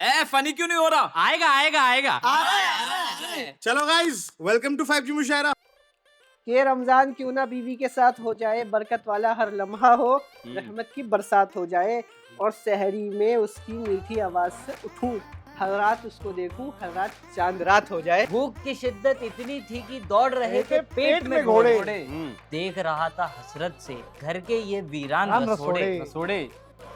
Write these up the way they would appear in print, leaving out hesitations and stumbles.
Funny क्यों नहीं हो रहा? आएगा आएगा आएगा। चलो गाइस, वेलकम टू 5G मुशायरा। ये रमजान क्यों ना बीवी के साथ हो जाए, बरकत वाला हर लम्हा हो, रहमत की बरसात हो जाए, और सहरी में उसकी मीठी आवाज से उठूं, हर रात उसको देखूं, हर रात चांद रात हो जाए। भूख की शिद्दत इतनी थी कि दौड़ रहे थे पेट में घोड़े। देख रहा था हसरत से घर के ये वीरान रसोड़े। रसोड़े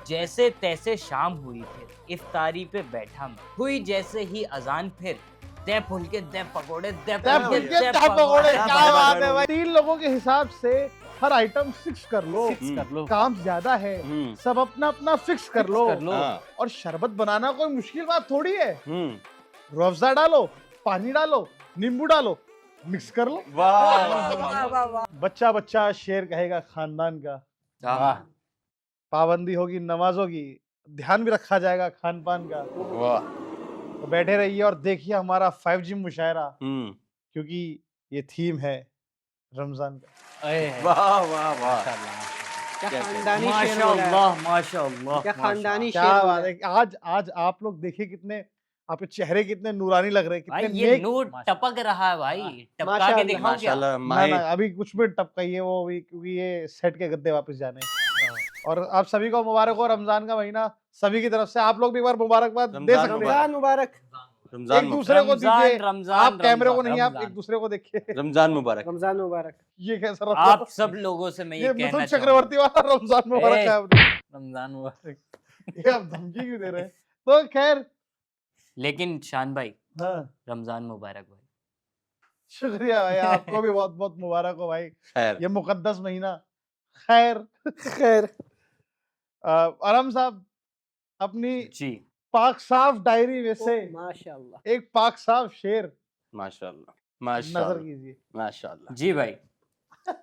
जैसे तैसे शाम हुई फिर इफ्तारी पे बैठा मैं, हुई जैसे ही अजान फिर दे फुलके दे पकोड़े दे फुलके दे पकोड़े। पकोड़े। क्या बात है भाई। 3 लोगों के हिसाब से हर आइटम 6 कर लो। कर लो। काम ज्यादा है, सब अपना अपना फिक्स कर लो। हाँ। और शरबत बनाना कोई मुश्किल बात थोड़ी है। रूअफ़ज़ा डालो, पानी डालो, नींबू डालो, मिक्स कर लो। बच्चा बच्चा शेर कहेगा खानदान का। पाबंदी होगी नमाजों की, ध्यान भी रखा जाएगा खान पान का। तो बैठे रहिए और देखिए हमारा 5G मुशायरा, क्योंकि ये थीम है रमजान का। वाह वाह वाह। क्या खानदानी शेर बोला है। माशाअल्लाह माशाअल्लाह क्या खानदानी शेर क्या बोला बात है। है। आज आप लोग देखिए कितने आपके चेहरे कितने नूरानी लग रहे हैं, भाई कितने ये नेक। नूर टपक रहा है भाई, टपका के माशाअल्लाह। दिखाओ क्या? माशाल्लाह ना माहिर। ना अभी कुछ भी टपकाइए वो अभी, क्योंकि ये सेट के गद्दे वापस जाने हैं। और आप सभी को मुबारक हो रमजान का महीना, सभी की तरफ से आप लोग भी एक बार मुबारकबाद दे रमजान सकते हैं। रमजान मुबारक। रमजान एक दूसरे को दीजिए। रमजान आप कैमरे को नहीं, आप रमजान। एक दूसरे को देखिए। रमजान मुबारक। रमजान मुबारक। ये कैसा रमजान? आप सब लोगों से मैं ये ये मिथुन कहना चक्रवर्ती वाला रमजान मुबारक ए, है आपने। रमजान मुबारक। ये आप धमकी क्यों दे रहे हैं? तो खैर, लेकिन शान भाई हाँ, रमजान मुबारक भाई। शुक्रिया भाई, आपको भी बहुत बहुत मुबारक हो भाई, खैर। ये मुकद्दस महीना। खैर, खैर। आराम साहब, अपनी जी पाक साफ डायरी में से माशाअल्लाह। एक पाक साफ शेर माशाल्लाह नजर माशाल्लाह कीजिए। माशाल्लाह। जी भाई,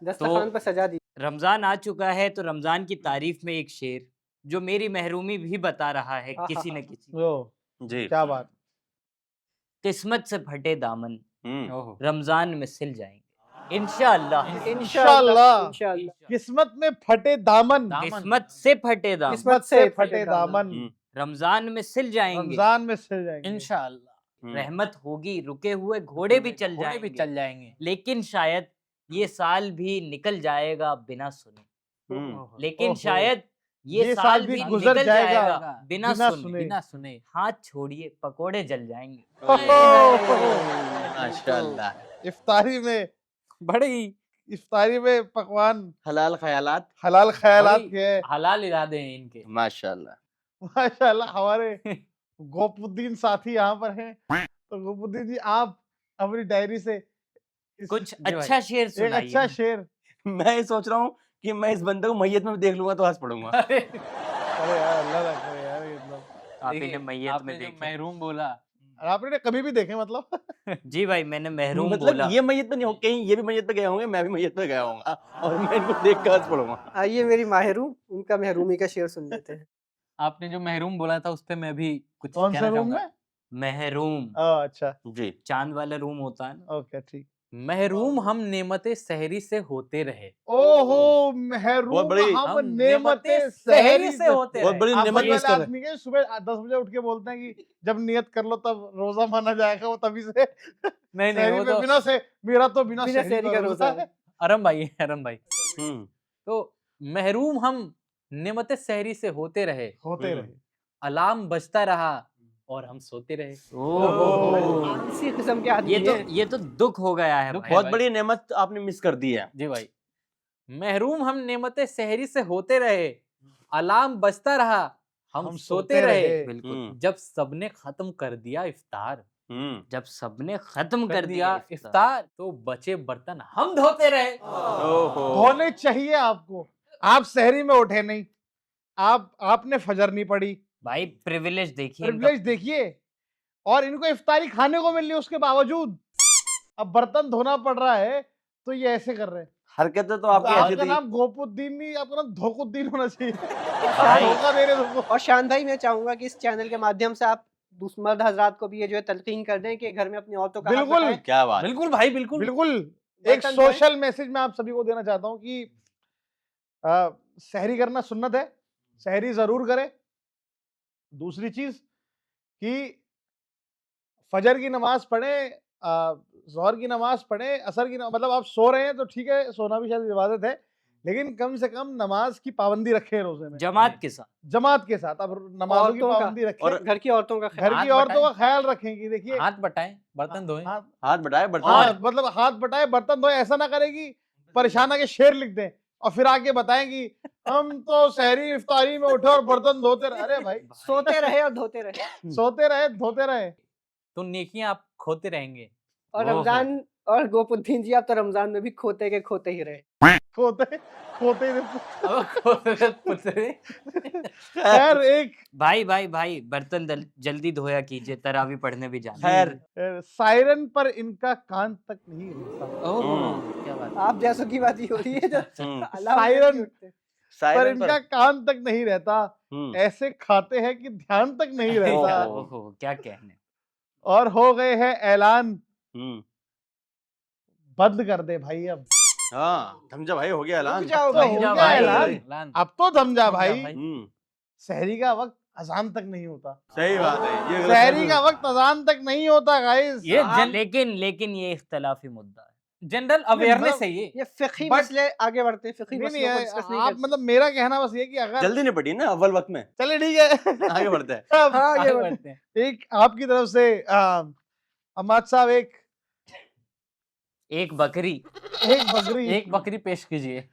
दस्तरखान पर सजा दी। रमजान आ चुका है तो रमजान की तारीफ में एक शेर जो मेरी महरूमी भी बता रहा है किसी न किसी। ओ, जी। क्या बात। किस्मत से फटे दामन हम्म। रमजान में सिल जाएंगे इंशाअल्लाह। इंशाअल्लाह। इंशाअल्लाह। किस्मत में फटे दामन, किस्मत से फटे दामन किस्मत से फटे दामन रमजान में सिल जाएंगे रमजान में सिल जाएंगे। इंशाअल्लाह रहमत होगी, रुके हुए घोड़े भी चल घोड़े भी जाएंगे, चल जाएंगे। लेकिन शायद ये साल भी निकल जाएगा बिना सुने। लेकिन ओहो। शायद ये साल भी गुजर निकल जाएगा जाएगा बिना बिना सुने। सुने। बिना सुने। हाथ छोड़िए पकोड़े जल जाएंगे। माशाल्लाह। इफ्तारी में पकवान हलाल ख्यालात। हलाल ख्यालात बड़ी के हैं। हलाल इरादे हैं इनके। माशाल्लाह। माशाल्लाह, हमारे गोपुद्दीन साथी यहाँ पर हैं। तो गोपुद्दीन जी, आप अपनी डायरी से कुछ भाई। अच्छा शेर एक सुनाइए। अच्छा शेर। मैं ये सोच रहा हूँ कि मैं इस बंदे को मैयत में भी देख लूंगा तो हंस पड़ूंगा। अरे यार, अल्लाह ना करे यार, ये मतलब आप देखिए, इन्हें मैयत आपने में जो देखे। महरूम बोला, आपने कभी भी देखे मतलब? जी भाई, मैंने महरूम मतलब बोला। ये मैयत पे नहीं हो, कहीं ये भी मैयत पे गए होंगे, मैं भी मैयत पे गया होऊंगा और मैं इनको देख कर हंस पड़ूंगा। आइए मेरी माहरूम, उनका महरूमी का शेर सुन लेते हैं। आपने जो महरूम बोला था उस पे मैं भी कुछ कौन सा कहना रूम चाहूंगा। में? महरूम अच्छा, जी। चांद वाला रूम होता है ना। ओके, ठीक। महरूम हम नेमते सहरी से होते रहे। ओहो, बहुत महरूम बड़ी- हम हम नेमते सहरी सहरी से होते बहुत रहे। बड़ी आप नेमत वही मिस वाले कर आदमी के सुबह 10 बजे उठ के बोलते हैं कि जब नियत कर लो तब रोजा माना जाएगा, वो तभी से नहीं नहीं, सहरी वो में तो बिना से मेरा तो बिना बिना सहरी सहरी का का रोजा रोजा है। अरम भाई, अरम भाई। हम्म। तो महरूम हम नेमते सहरी से होते रहे, होते रहे। अलार्म बजता रहा और हम सोते रहे। ओहो। आलसी किस्म के आदमी हैं। ये तो दुख हो गया है दुख भाई। बहुत भाई। बड़ी नेमत आपने मिस कर दी है। जी भाई, महरूम हम नेमते सहरी से होते रहे, अलार्म बजता रहा, हम सोते रहे। बिल्कुल। जब सबने खत्म कर दिया इफ्तार, जब सबने खत्म कर दिया इफ्तार, तो बचे बर्तन हम धोते रहे। ओहो। होने चाहिए आपको। आप सहरी में उठे नहीं, आपने फजर नहीं पड़ी, भाई प्रिविलेज देखिए इनका। प्रिविलेज देखिए, और इनको इफ्तारी खाने को मिल रही है, उसके बावजूद अब बर्तन धोना पड़ रहा है, तो ये ऐसे कर रहे हैं। हरकतें तो आपकी ऐसी आपका थी। नाम गोपुद्दीन नहीं, आपका नाम धोकुद्दीन होना चाहिए। भाई। धोखा दे रहे तुमको। और शान भाई, मैं चाहूंगा कि इस चैनल के माध्यम से आप मर्द हजरात को भी ये जो है तलकीन कर दें कि घर में अपनी औरतों का हक बिल्कुल। बताएं। क्या बात। बिल्कुल भाई, बिल्कुल। बिल्कुल, एक बर्तन धोएं। सोशल मैसेज मैं आप सभी को देना चाहता हूँ कि सहरी करना सुन्नत है, सहरी जरूर करें। दूसरी चीज, कि फजर की नमाज पढ़े, जोहर की नमाज पढ़े, असर की मतलब आप सो रहे हैं तो ठीक है, सोना भी शायद इबादत है, लेकिन कम से कम नमाज की पाबंदी रखें रोजे में, जमात के साथ। जमात के साथ। अब नमाजों की औरतों का पाबंदी रखें, और घर की औरतों का घर हाथ की औरतों का बटाएं। ख्याल रखें कि देखिए हाथ बटाएं, बर्तन धोएं। हाथ हाथ बढ़ाए बर्तन हाँ, मतलब हाथ बटाए बर्तन धोए, ऐसा ना करेगी परेशान के शेर लिख दें और फिर आके बताएं कि हम तो सहरी इफ्तारी में उठे और बर्तन धोते रहे। अरे भाई सोते रहे और धोते रहे। सोते रहे धोते रहे। तो नेकियां आप खोते रहेंगे। और ओहो। रमजान और गोपुद्दीन जी, आप तो रमजान में भी खोते के खोते ही रहे। खोते खोते अब खोते पुतरे। खैर एक भाई भाई भाई बर्तन जल्दी धोया कीजिए, तरावी पढ़ने भी जाना है। खैर सायरन पर इनका कान तक नहीं रहता, ओह क्या बात है। आप जैसों की बात ही हो रही है जो अलार्म सायरन नहीं उठते। पर सायरन इनका कान तक नहीं रहता, ऐसे खाते हैं कि ध्यान तक नहीं रहता। ओहो। ओहो क्या कहने। और हो गए हैं ऐलान, हम्म, बंद कर दे भाई अब। हाँ समझा भाई, हो गया ऐलान। रुक जाओ तो भाई, हो रुक गया जाओ भाई। ऐलान। ऐलान। अब तो समझा समझा भाई, भाई। सहरी का वक्त अजान तक नहीं होता, सही बात है, ये गलत सहरी फहमी। का वक्त अजान तक नहीं होता गाइस। ये लेकिन ये इख्तलाफी मुद्दा है। जनरल अवेयरनेस है ये। ये फिक़ही But- मसले आगे बढ़ते हैं, फिक़ही नहीं मसलों को डिस्कस नहीं आप करते। मतलब मेरा कहना बस ये कि अगर जल्दी निपटी ना अव्वल वक्त में, चले ठीक है आगे बढ़ते हैं। अब हाँ, आगे आगे बढ़ते बढ़ते हैं। एक आपकी तरफ से अम्माद साहब एक बकरी। एक बकरी पेश कीजिए।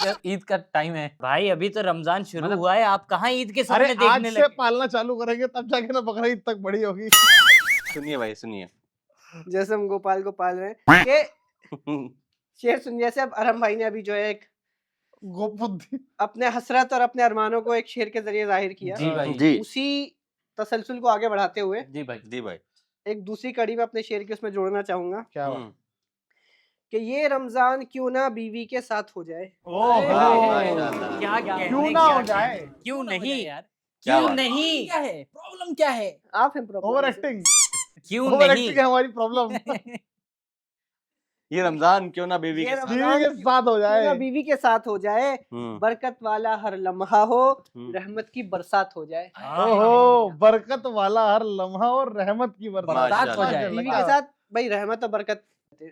जब ईद का टाइम है। भाई अभी तो रमजान शुरू मतलब- हुआ है, आप कहाँ ईद के अरे सपने आज देखने से लगे। पालना चालू करेंगे तब जाके ना बकरा ईद तक बड़ी होगी। सुनिए भाई सुनिए। हैं। जैसे हम गोपाल को पाल रहे हैं कि शेर सुन, जैसे अब अरहम भाई ने अभी जो है एक गोपुद्दीन अपने हसरत और अपने अरमानों को एक शेर के जरिए जाहिर किया। जी भाई। जी उसी तसलसल को आगे बढ़ाते हुए जी भाई। जी भाई। एक दूसरी कड़ी में अपने शेर की उसमें जोड़ना चाहूंगा क्या हुआ? हम्म, कि ये रमजान क्यों ना बीवी के साथ हो जाए। ओहो, माशाल्लाह। क्या कहने, क्यों ना क्या हो जाए? कहने। क्यों नहीं यार। क्या क्यों बात? नहीं क्या है प्रॉब्लम क्या है? आप हैं प्रॉब्लम ओवर में। एक्टिंग, क्यों ओवर नहीं एक्टिंग है हमारी प्रॉब्लम। ये रमजान क्यों ना बीवी ये के साथ। रमजान बीवी के साथ हो क्यों ना जाए। बीवी के साथ हो जाए, बरकत वाला हर लम्हा हो, हम्म। रहमत की बरसात हो जाए। ओहो, बरकत वाला हर लम्हा और रहमत की बरसात बरसात हो जाए। बीवी के साथ भाई रहमत और बरकत।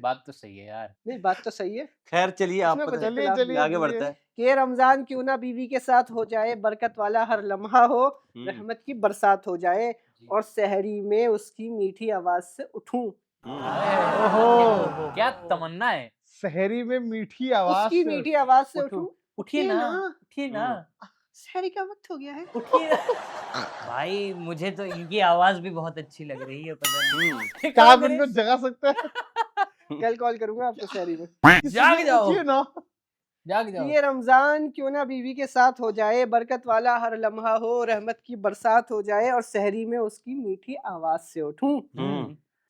बात तो सही है यार। नहीं, बात तो सही है खैर चलिए आप इसमें कुछ बताइए, चलिए इख्तिलाफ चलिए आगे बढ़ते हैं। कि ये रमजान क्यों ना बीवी के साथ हो जाए, बरकत वाला हर लम्हा हो, रहमत की बरसात हो जाए, और सहरी में उसकी मीठी आवाज से उठूं। ओहो, क्या तमन्ना है। सहरी में मीठी आवाज उसकी से मीठी आवाज से उठूं। उठूं। उठिए ना, उठिए ना, सहरी का वक्त हो गया है। उठिए ना। भाई मुझे तो इनकी आवाज भी बहुत अच्छी लग रही है, पता नहीं। क्या आप इनको जगा सकते हैं? कल कॉल करूंगा आपको सहरी में। जाग जाओ। उठिए ना। जाग जाओ। ये रमजान क्यों ना बीवी के साथ हो जाए, बरकत वाला हर लम्हा हो, रहमत की बरसात हो जाए, और सहरी में उसकी मीठी आवाज से उठूं।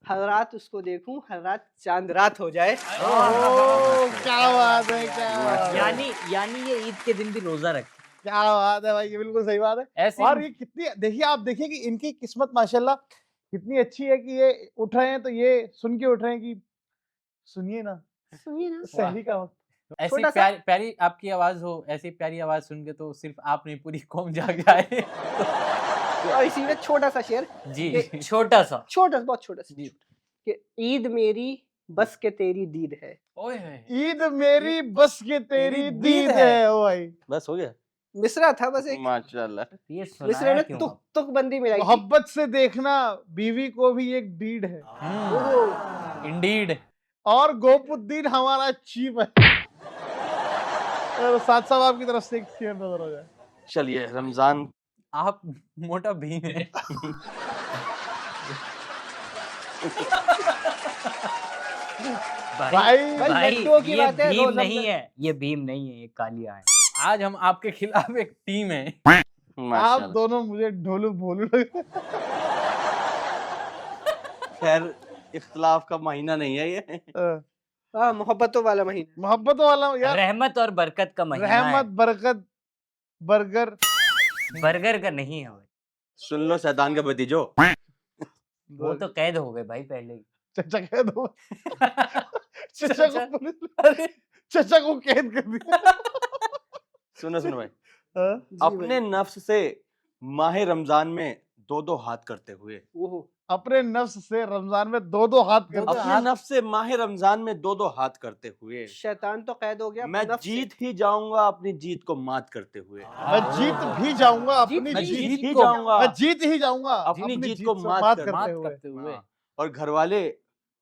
हर रात उसको देखूं, हर रात चांद रात हो जाए। ओह, क्या बात है, क्या बात है, यानी ये ईद के दिन भी रोजा रखे। क्या बात है भाई, ये बिल्कुल सही बात है। ऐसे और ये कितनी, देखिए आप देखिए कि इनकी किस्मत माशाल्लाह कितनी अच्छी है कि ये उठ रहे हैं तो ये सुन के उठ रहे हैं कि सुनिए ना, सुनिए ना। सहरी का वक्त। ऐसी छोटा सा- प्यारी प्यारी आपकी आवाज हो, ऐसी प्यारी आवाज सुन के तो सिर्फ आप नहीं पूरी कौम जाग जाए। और इसी में छोटा सा शेर, जी। छोटा सा। छोटा, बहुत छोटा सा, जी। कि ईद मेरी बस के तेरी दीद है। ओए होए। ईद मेरी बस के तेरी तेरी दीद दीद है। है। ओ भाई, बस हो गया। मिसरा था बस एक, माशाल्लाह। ये मिसरे सुनाया में क्यों? तुक तुक बंदी मिलाई थी। मोहब्बत से देखना बीवी को भी एक डीड है। इंडीड। और गोपुद्दीन हमारा चीफ है। और साथ साथ आपकी तरफ से एक शेर नजर हो जाए। चलिए रमजान आप मोटा भीम है। भाई भाई, भाई लड्डुओं की ये बात है, भीम रोज नहीं रमजान। है, ये भीम नहीं है, ये कालिया है। आज हम आपके खिलाफ एक टीम है। आप माशाल्लाह। दोनों मुझे ढोलू भोलू लगते हैं। खैर इख्तिलाफ का महीना नहीं है ये। हाँ, मोहब्बतों वाला महीना। मोहब्बत वाला यार, रहमत और बरकत का महीना रहमत बरकत बर्गर है, बर्गर का नहीं है भाई। सुन लो शैतान का भतीजो। वो तो कैद हो गए भाई पहले ही। चचा कह दो। चचा को पुलिस, चचा को कैद कर दिया। सुनो सुनो भाई, हाँ? जी अपने भाई। नफ्स से माह रमजान में दो हाथ करते हुए। ओहो, अपने नफ्स से रमजान में दो हाथ करते दो-दो अपने हाथ। नफ्स से माह रमजान में दो हाथ करते हुए शैतान तो कैद हो गया मैं नफ्स से। जीत ही जाऊंगा अपनी जीत को मात करते हुए। मैं जीत भी जाऊंगा अपनी मैं जीत जीत ही को जाऊंगा मैं जीत ही जाऊंगा अपनी अपनी जीत जीत को से मात मात करते करते मात हुए। करते हुए। हाँ, और घर वाले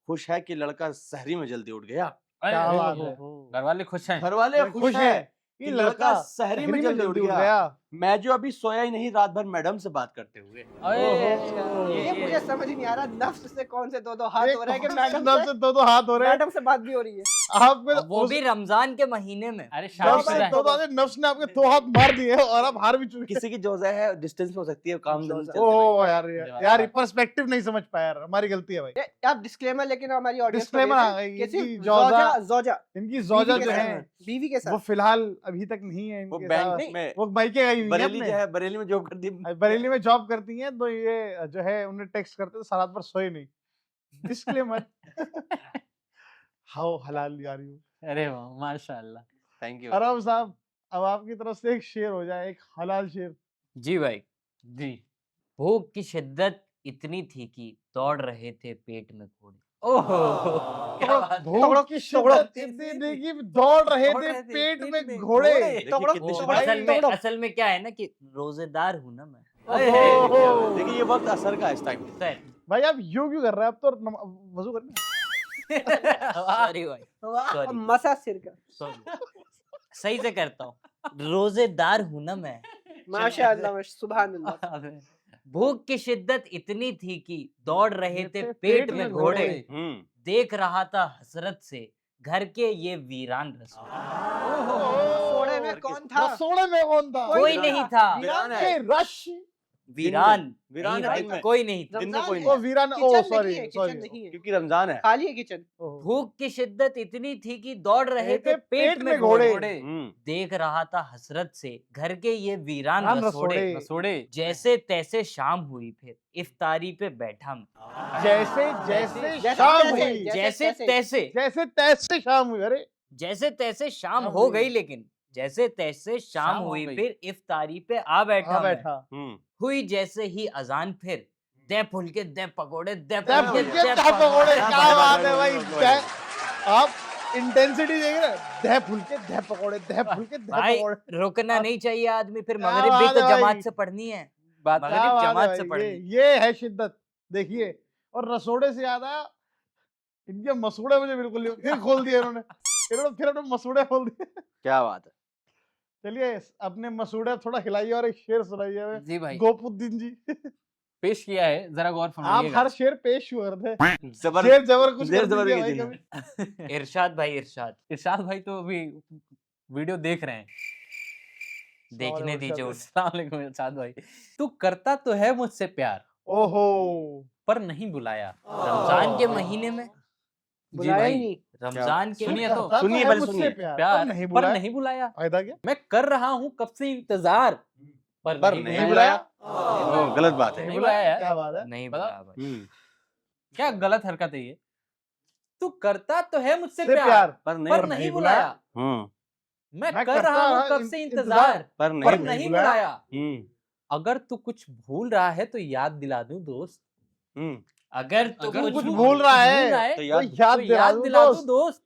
खुश है कि लड़का सहरी में जल्दी उठ गया। क्या अरे, बात ओ, है। घर वाले खुश हैं। घर वाले खुश है ये कि लड़का सहरी में जल्दी उठ गया। मैं जो अभी सोया ही नहीं रात भर मैडम से बात करते हुए। ये मुझे समझ नहीं आ रहा नफ्स से कौन से दो हाथ हो रहा है कि मैडम से दो हाथ हो रहे हैं। मैडम से बात भी हो रही है। आपके और वो भी रमजान के महीने में। अरे नफ्स शादी से शुदा है। दो आदमी नफ्स ने आपके दो हाथ मार दिए और आप हार भी चुके किसी की जोजा है डिस्टेंस में हो सकती है काम जोजा। चलते रहे। ओ यार पर्सपेक्टिव नहीं समझ पाया यार, हमारी गलती है भाई। आप डिस्क्लेमर लेकिन हमारी ऑडियंस डिस्क्लेमर आ गई, इनकी जोजा इनकी जोजा जो है बीवी के वो साथ फिलहाल अभी तक नहीं है वो इनके बैंक साथ। में वो मायके गई हुई है बरेली अपने। जो है बरेली में जॉब करती है। बरेली में जॉब करती हैं तो ये जो है उन्हें टेक्स्ट करते तो सारा पर सोए नहीं। डिस्क्लेमर। हाउ हलाल यारी हो। अरे वाह, माशाल्लाह। Thank you. अरब साहब अब आपकी तरफ से एक शेर हो जाए, एक हलाल शेर। जी भाई। जी। भूख की शिद्दत इतनी थी कि दौड़ रहे थे पेट में घोड़े। ओहो, क्या बात है। भूख की शिद्दत इतनी थी कि दौड़ रहे थे पेट में घोड़े। देखिए कितनी वो शिद्दत। असल में क्या है ना कि रोजेदार हूँ ना मैं। देखिए ये वक्त असर का है इस टाइम। सर, भाई आप यूं क्यों कर रहे हैं? अब तो वजू करना। सॉरी भाई, सॉरी मसा सिर का। सॉरी, सही से करता हूँ। रोजेदार हूँ ना मैं। माशाअल्लाह सुभान अल्लाह। भूख की शिद्दत इतनी थी कि दौड़ रहे थे पेट में घोड़े। देख रहा था हसरत से घर के ये वीरान रसोड़े। सोने में कौन था? रसोड़े में कौन था? कोई नहीं था। वीरान है। के रश वीरान वीरान नहीं है भाई, दिन में। कोई नहीं था। दिन में कोई ओ नहीं। वीरान ओ किचन सॉरी नहीं है, किचन सॉरी नहीं है, क्योंकि रमजान है। खाली है किचन। भूख की शिद्दत इतनी थी कि दौड़ रहे थे पेट में घोड़े। घोड़े। देख रहा था हसरत से घर के ये वीरान वीरान रसोड़े। रसोड़े। रसोड़े। जैसे तैसे शाम हुई फिर इफ्तारी पे बैठा मैं। जैसे जैसे जैसे शाम तैसे, हुई जैसे तैसे जैसे तैसे शाम हुई। अरे जैसे तैसे शाम शाम हो हुई। गई, लेकिन जैसे तैसे शाम शाम हो हुई गई। फिर इफ्तारी पे आ बैठा हाँ मैं। बैठा। हुई जैसे ही अजान फिर दे फुलके दे पकोड़े दे क्या फुलके फुलके दे क्या पकोड़े, क्या क्या बात बात है है भाई। भाई। आप इंटेंसिटी देख रहे हैं? दह फुलके दह पकोड़े दह फुलके दह भाई पकोड़े। रुकना नहीं चाहिए आदमी, फिर क्या मगरिब भी बात तो है भाई। जमात से पढ़नी है। बात मगरिब क्या बात है जमात भाई, से पढ़नी। ये है शिद्दत। देखिए और रसोड़े से याद आया, इनके मसूड़े मुझे बिल्कुल नहीं, फिर खोल दिए इन्होंने। फिर अपने मसूड़े खोल दिए। क्या बात है। चलिए अपने मसूड़े थोड़ा खिलाइए और एक शेर सुनाइए हमें। जी भाई, गोपुद्दीन जी पेश किया है, जरा गौर आप फरमाइएगा। हर शेर पेश हुए थे। जबर शेर जबर कुछ शेर कर जबर दीजिए की भाई दिन कभी। इरशाद भाई इरशाद, इरशाद भाई तो अभी वीडियो देख रहे हैं। देखने दीजिए उन्हें। अस्सलाम वालेकुम इरशाद भाई। तू करता तो है मुझसे प्यार ओहो पर नहीं बुलाया। रमजान के महीने में, जी बुलाया भाई, ही नहीं। रमजान के सुनिए महीने तो, करता सुनिए है पहले मुझसे सुनिए। प्यार प्यार पर नहीं पर बुलाया। नहीं बुलाया। फायदा क्या? मैं कर रहा हूँ कब से इंतजार पर पर नहीं बुलाया। गलत बात है। नहीं बुलाया यार। क्या बात है? नहीं बताओ। बुलाया भाई। क्या गलत हरकत है ये? तू करता तो है मुझसे से प्यार प्यार पर नहीं बुलाया। मैं कर करता रहा हूँ रहा कब से इंतजार इंतजार पर पर नहीं नहीं बुलाया। बुलाया। अगर तू कुछ भूल रहा है तो याद दिला दूं दोस्त। अगर तो अगर कुछ तू भूल रहा है तो तो याद याद तो दिला याद दूं दिला दूं दोस्त। दोस्त।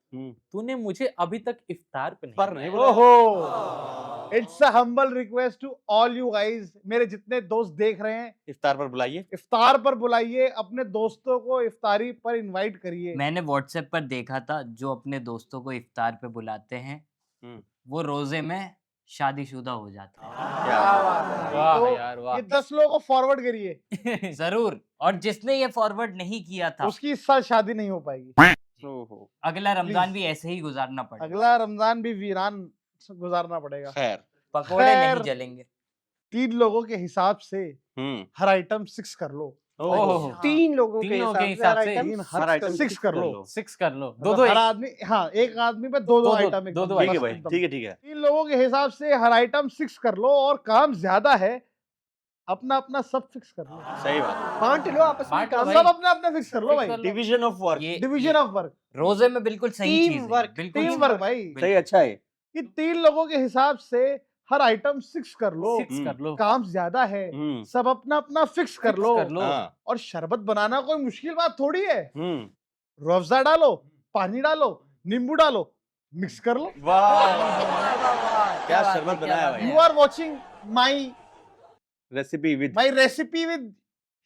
तूने मुझे अभी तक इफ्तार पे पर नहीं नहीं बुलाया। ओहो it's a humble request to all you guys, मेरे जितने दोस्त देख रहे हैं, इफ्तार पर बुलाइए। इफ्तार पर बुलाइए, अपने दोस्तों को इफ्तारी पर इनवाइट करिए। मैंने व्हाट्सएप पर देखा था जो अपने दोस्तों को इफ्तार पे बुलाते हैं वो रोजे में शादीशुदा हो जाते हैं। क्या वाह तो यार वाह। ये 10 लोगों को फॉरवर्ड करिए, जरूर। और जिसने ये फॉरवर्ड नहीं किया था उसकी इस साल शादी नहीं हो पाएगी। ओहो अगला रमजान Please। भी ऐसे ही गुजारना पड़ेगा। अगला रमजान भी वीरान से गुजारना पड़ेगा। खैर। पकोड़े खैर। नहीं जलेंगे। 3 लोगों के हिसाब से हर आइटम 6 कर लो। ओहो, 3 लोगों तीन के लोगों के हिसाब हिसाब से से हर तीन item हर आइटम 6 कर लो। 6 कर लो। मतलब दो हर आदमी, हाँ एक आदमी पे 2 दो- आइटम। दो- दो ठीक है item, भाई, एकदम। ठीक है ठीक है। 3 लोगों के हिसाब से हर आइटम 6 कर लो और काम ज्यादा है अपना अपना सब फिक्स कर लो। सही बात। बांट लो आपस में बांट लो काम। भाई। सब अपने अपने फिक्स कर लो भाई। Division of work. ये डिवीजन ऑफ वर्क, रोजे में बिल्कुल सही Team चीज है। work, बिल्कुल टीम सही। वर्क भाई। सही, अच्छा है। कि 3 लोगों के हिसाब से हर आइटम 6 कर लो, 6 कर लो, काम ज्यादा है, सब अपना अपना फिक्स कर fix लो। कर लो। हाँ, और शरबत बनाना कोई मुश्किल बात थोड़ी है। हम्म, रूह अफ़ज़ा डालो, पानी डालो, नींबू डालो, मिक्स कर लो। वाह क्या बात शरबत है, क्या बनाया बात भाई। You are watching my recipe with recipe with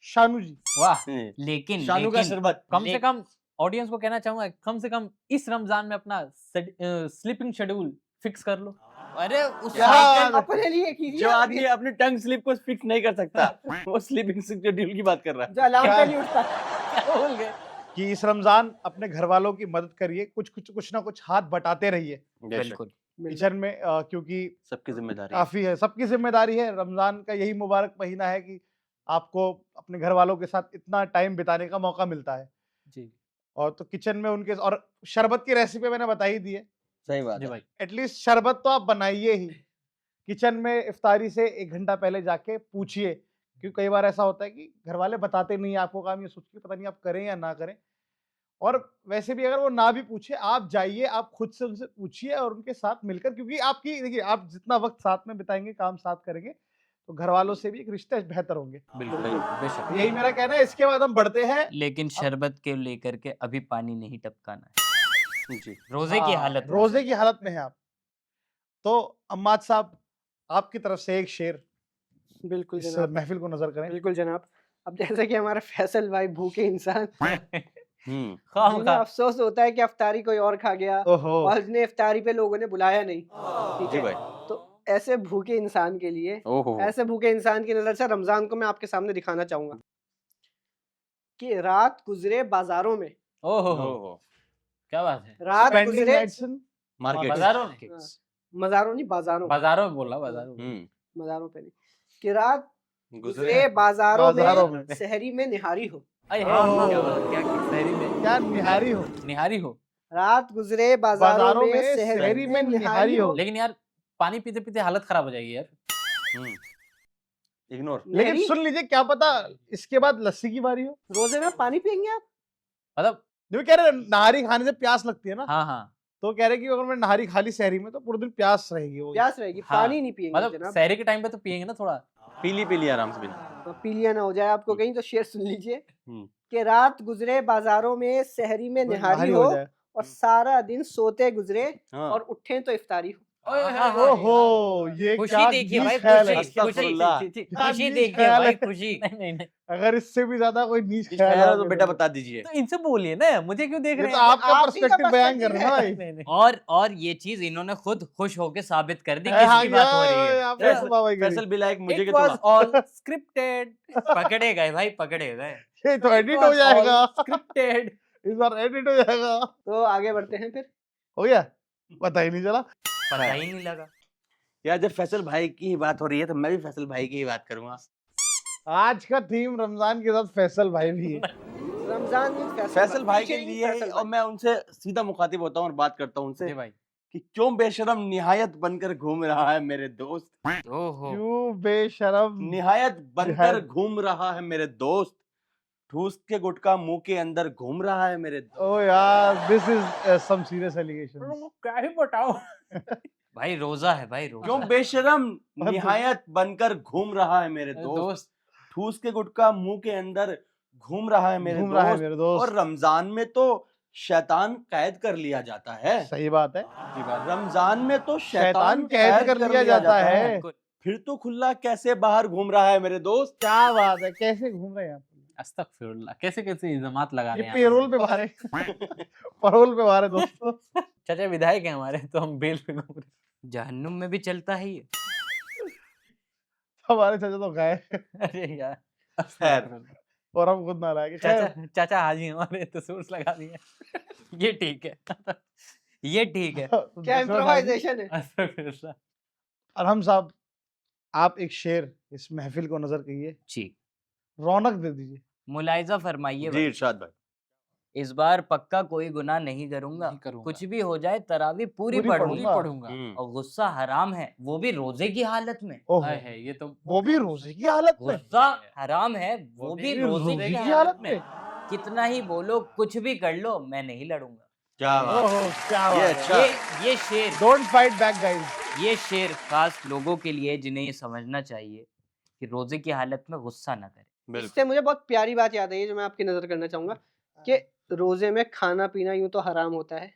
Shanu ji. वाह। लेकिन शानू का लेकिन शरबत। कम से कम ऑडियंस को कहना चाहूंगा, कम से कम इस रमजान में अपना स्लीपिंग शेड्यूल फिक्स कर लो। अरे क्या उसका अपने लिए कीजिए जो आप आदमी भी, अपनी टंग स्लिप को फिक्स नहीं कर सकता वो स्लीपिंग शेड्यूल की बात कर रहा जो अलार्म पे नहीं उठता। क्या बोल गए? कि इस रमजान अपने घर वालों की मदद करिए, कुछ ना कुछ हाथ बटाते रहिए है। बिल्कुल किचन में, क्योंकि सबकी जिम्मेदारी है। काफी है, सबकी जिम्मेदारी है। रमजान का यही मुबारक महीना है कि आपको अपने घर वालों के साथ इतना टाइम बिताने का मौका मिलता है। जी और तो किचन में उनके, और शरबत की रेसिपी मैंने बता ही दी है। सही बात जी है। भाई। एटलीस्ट शरबत तो आप बनाइए ही। किचन में इफ्तारी से 1 घंटा पहले जाके पूछिए, क्योंकि कई बार ऐसा होता है कि घर वाले बताते नहीं है आपको काम, ये सोच के पता नहीं आप करें या ना करें। और वैसे भी अगर वो ना भी पूछे, आप जाइए, आप खुद से उनसे पूछिए और उनके साथ मिलकर, क्योंकि आपकी देखिए, आप जितना वक्त साथ में बिताएंगे, काम साथ करेंगे, तो घर वालों से भी एक रिश्ते बेहतर होंगे। बिल्कुल बेशक। यही मेरा कहना है। इसके बाद हम बढ़ते हैं। लेकिन शरबत के लेकर के अभी पानी नहीं टपकाना है, जी रोजे की हाँ, हालत में। रोजे की हालत में है आप। तो अम्माद साहब, आपकी तरफ से एक शेर बिल्कुल इस जनाब, महफिल को नजर करें। बिल्कुल जनाब। अब जैसे कि हमारा फैसल भाई भूखे इंसान, हम्म, जिन्हें अफसोस होता है कि अफ्तारी कोई और खा गया ओहो, और जिन्हें इफ्तारी पे लोगों ने बुलाया नहीं, ठीक जी है। भाई। तो ऐसे भूखे इंसान के लिए, ओहो ऐसे भूखे इंसान की नजर से रमजान को मैं आपके सामने दिखाना चाहूंगा कि रात गुजरे बाजारों में, ओहो ओहो क्या बात है। रात Spending गुजरे nights in मार्केट। बाजारों में, हाँ, मज़ारों नहीं, बाजारों, बाजारों में बोल रहा, बाजारों में। मज़ारों पे नहीं, कि रात गुजरे गुजरे बाजारों बाजारों में में। सहरी में निहारी हो। अरे ओहो। क्या बात, क्या शहरी में क्या निहारी हो, निहारी हो। रात गुजरे बाजारों बाजारों में में सहरी सहरी में में निहारी निहारी हो। हो। लेकिन यार पानी पीते पीते हालत खराब हो जाएगी यार। इग्नोर। लेकिन नहरी, सुन लीजिए, क्या पता इसके बाद लस्सी की बारी हो। रोजे में पानी पियेंगे आप? मतलब जो कह रहे हैं, नहारी खाने से प्यास लगती है ना, हाँ हाँ, तो कह रहे हैं कि अगर मैं नहारी खा ली शहरी में तो पूरे दिन प्यास रहेगी वो। प्यास रहेगी, हाँ, पानी नहीं पियेंगे मतलब जनाब। शहरी के टाइम पे तो पियेंगे ना थोड़ा। पीली आराम से बिना। पी लिया ना हो जाए आपको कहीं, तो शेर सुन लीजिए हम्म। कि रात गुजरे बाजारों में सहरी में निहारी नहारी हो जाए। और सारा दिन सोते गुजरे हाँ। और उठें तो इफ्तारी हो। ओहो, ये खुशी क्या देखिए नीच भाई, ख्याल है। खुशी खुशी अस्तगफुरुल्लाह। खुशी नीच देखिए ख्याल भाई, है। खुशी। नहीं नहीं नहीं, अगर इससे भी ज्यादा कोई नीच इस ख्याल ख्याल है तो बेटा बता दीजिए। तो इनसे बोलिए ना, मुझे क्यों देख ये रहे तो हैं? आपका आप ही का पर्सपेक्टिव बयान कर perspective रहे हैं ना भाई। नहीं नहीं, और ये चीज इन्होंने खुद खुश होके साबित कर दी हाँ, किसकी बात हो रही है। यहाँ पे तो बाबा ही करी। फैसल बिलायक मुझे it के was थोड़ा all scripted, पकड़े गए भाई, पकड़े गए। ये तो it एडिट हो was जाएगा, all scripted। इस बार एडिट हो जाएगा। तो आगे बढ़ते हैं फिर। हो गया, पता ही नहीं चला। पता ही नहीं लगा। यार जब फैसल भाई की ही बात हो रही है तो मैं भी फैसल भाई की ही बात करूंगा। आज का थीम रमजान के साथ फैसल भाई भी है। रमजान में फैसल भाई के पीछे ही लिए फैसल और भाई। मैं उनसे सीधा मुखातिब होता हूँ और बात करता हूँ उनसे जी भाई, कि क्यों बेशरम निहायत बनकर घूम रहा है मेरे दोस्त। ओहो, क्यों बेशरम, निहायत बनकर निहायत। घूम रहा है मेरे दोस्त। ठूस के गुटका मुंह के अंदर घूम रहा है मेरे दोस्त। ओ यार, this is some serious allegation. क्या ही बताओ। भाई रोजा है भाई, रोजा। क्यों बेशरम निहायत बनकर घूम रहा है मेरे दोस्त। दोस्त ठूस के गुटका मुंह के अंदर घूम रहा है मेरे घूम रहा है दोस्त। मेरे दोस्त। और रमजान में तो शैतान कैद कर लिया जाता है। सही बात है, रमजान में तो शैतान कैद कर लिया जाता है। बिल्कुल। फिर तो खुला कैसे बाहर घूम रहा है मेरे दोस्त। क्या बात है, कैसे घूम रहे हैं आप? अस्तगफिरुल्लाह, कैसे कैसे इल्जामात लगा ये रहे हैं पेरोल पे बाहर है, पैरोल पे बाहर है दोस्तों। चाचा विधायक हैं हमारे, तो हम बेल पे घूम रहे जहन्नुम में भी चलता है ये। हमारे चाचा तो गए हैं। अरे यार, खैर। अस्तगफिरुल्लाह। और हम खुद ना रहे। खैर, चाचा चाचा हाजी हमारे तो सोर्स लगा दिए। ये ठीक है, ये ठीक है। क्या इम्प्रोवाइजेशन है। अस्तगफिरुल्लाह। अरहम साहब, आप एक शेर इस महफिल को नजर कीजिए, जी, रौनक दे दीजिए। मुलाइजा फरमाइए जी भाई। इरशाद भाई। इस बार पक्का कोई गुनाह नहीं करूंगा, नहीं करूंगा। कुछ भी हो जाए तरावी पूरी पूरी पढ़ूंगा। पढ़ूंगा। और गुस्सा हराम है, वो भी रोजे की हालत में। ओहो, हाय है, ये तो वो भी रोजे की हालत में। गुस्सा हराम है, वो भी रोजे की हालत में। कितना ही बोलो, कुछ भी कर लो, मैं नहीं लड़ूंगा। क्या बात ओहो क्या ये बात अच्छा ये शेर डोंट फाइट बैक गाइस। ये शेर खास लोगों के लिए जिन्हें ये समझना चाहिए कि रोजे की हालत में गुस्सा ना करें। इससे बिल्कुल मुझे बहुत प्यारी बात याद आई है जो मैं आपकी नजर करना चाहूंगा कि रोजे में खाना पीना यूं तो हराम होता है,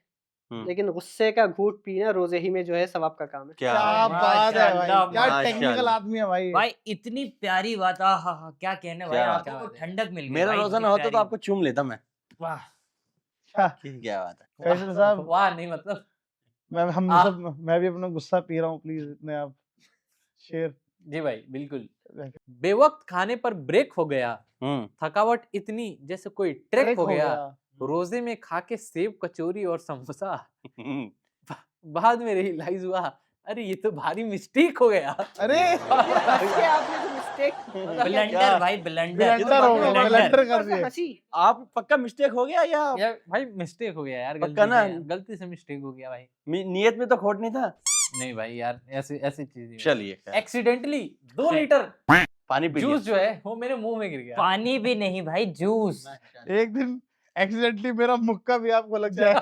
लेकिन गुस्से का घूंट पीना रोजे ही में जो है सवाब का काम है। क्या क्या बात बात है भाई, माशाल्लाह, क्या टेक्निकल माशाल्लाह। आदमी है भाई। भाई इतनी प्यारी बात, हाँ क्या कहने भाई, क्या आंखों बात को है। ठंडक मिल गई मेरा भाई, रोजा इतनी ना होता तो प्यारी। आपको चूम लेता मैं। वाह क्या क्या बात है। फैसल साहब, वाह नहीं मतलब हम आ- सब, मैं भी अपना गुस्सा पी रहा हूँ, प्लीज इतने आप शेर। जी भाई बिल्कुल। बेवक्त खाने पर ब्रेक हो गया, हम्म थकावट इतनी जैसे कोई ट्रेक ट्रैक हो गया, रोजे में खा के सेब कचौरी और समोसा, बाद में रियलाइज हुआ अरे ये तो भारी मिस्टेक हो गया। अरे हंस के आपने जो मिस्टेक ब्लंडर भाई, ब्लंडर ब्लेंडर हो गया, ब्लेंडर। ब्लेंडर कर दिए। हंसी आप पक्का मिस्टेक हो गया या यार भाई मिस्टेक हो गया यार, पक्का ना? गलती से मिस्टेक हो गया भाई। नियत में तो खोट नहीं था? नहीं भाई यार ऐसी ऐसी चीज चलिए एक्सीडेंटली 2 लीटर पानी पी जूस जो है वो मेरे मुंह में गिर गया। पानी भी नहीं भाई, जूस। एक दिन एक्सीडेंटली मेरा मुक्का भी आपको लग जाए।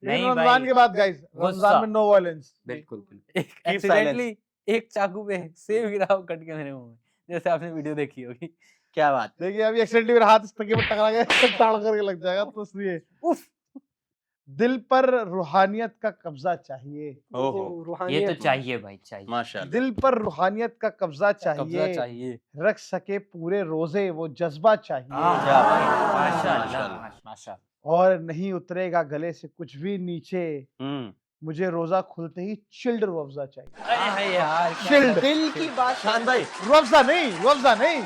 नहीं रमजान भाई, के बाद गाइस, गुस्सा। रमजान में नो वायलेंस। बिल्कुल एक्सीडेंटली एक चाकू पे सेब गिरा वो कट के मेरे मुंह में, जैसे आपने वीडियो देखी होगी। क्या बात देखिए अभी एक्सीडेंटली मेरा हाथ इस तकिए पर टकरा गया, ताड़ करके लग जाएगा, तो इसलिए उफ दिल पर रूहानियत का कब्जा चाहिए। ओहो ये रूहानियत तो चाहिए भाई, चाहिए। माशाल्लाह। दिल पर रूहानियत का कब्जा कब्जा चाहिए, चाहिए। रख सके पूरे रोजे वो जज्बा चाहिए, क्या बात है। माशाल्लाह। माशाल्लाह। और नहीं उतरेगा गले से कुछ भी नीचे, मुझे रोजा खुलते ही चिल्ड रूह अफ़ज़ा चाहिए। अरे यार क्या चिल्ड, दिल की बात शान भाई, रूह अफ़ज़ा नहीं, रूह अफ़ज़ा नहीं,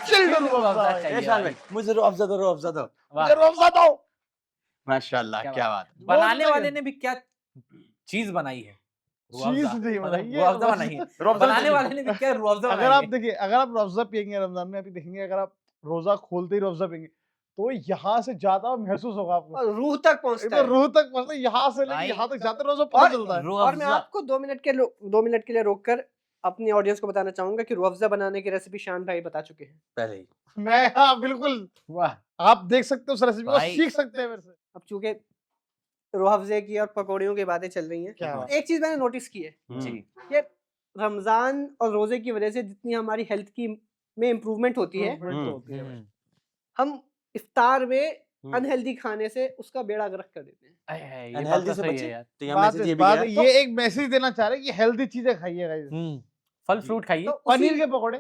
चिल्ड रूह रूह अफ़ज़ा अफ़ज़ा चाहिए। ए शान भाई, मुझे रो अफ़ज़ा दो, रो अफ़ज़ा दो। वाह, मुझे रूह अफ़ज़ा दो। माशाल्लाह, क्या क्या बात है। बनाने वाले ने भी क्या चीज बनाई है। रूह चीज अफ़ज़ा, नहीं मतलब बनाई है, रूह अफ़ज़ा बनाई है। रूह अफ़ज़ा बनाने वाले ने भी क्या रूह अफ़ज़ा अगर बनाई आप है। देखिए, अगर आप रूह अफ़ज़ा पियेंगे रमजान में, अभी देखेंगे अगर आप रोजा खोलते ही रूह अफ़ज़ा पियेंगे तो यहाँ से ज्यादा महसूस होगा आपको, और रूह तक पहुंचता एकदम है। रूह तक पहुंचता है, यहाँ से लेके भाई, यहाँ तक जाते रोजा पता चलता है। रूह और मैं अफ़ज़ा। आपको 2 मिनट के लिए रोककर अपनी ऑडियंस को बताना चाहूंगा कि रूह अफ़ज़ा बनाने की रेसिपी शान भाई बता चुके हैं। पहले ही मैं, हाँ बिल्कुल, वाह आप देख सकते हो उस रेसिपी को, भाई। सीख सकते हैं मेरे से। अब चूंकि रूह अफ़ज़े की और पकौड़ियों की बातें चल रही हैं, क्या बात। एक चीज मैंने नोटिस की है जी। कि रमजान और रोजे की वजह से जितनी हमारी हेल्थ की में इम्प्रूवमेंट होती है, Improvement तो होती है भाई। हम इफ्तार में अनहेल्दी खाने से उसका बेड़ा गर्क कर देते हैं। ये बात अनहेल्दी तो से सही बचे है यार। तो यहाँ बात मैसेज ये भी बात गया। ये एक मैसेज देना चाह रहे हैं कि हेल्दी चीजें खाइए गाइस। फल फ्रूट खाइए। तो पनीर के पकौड़े,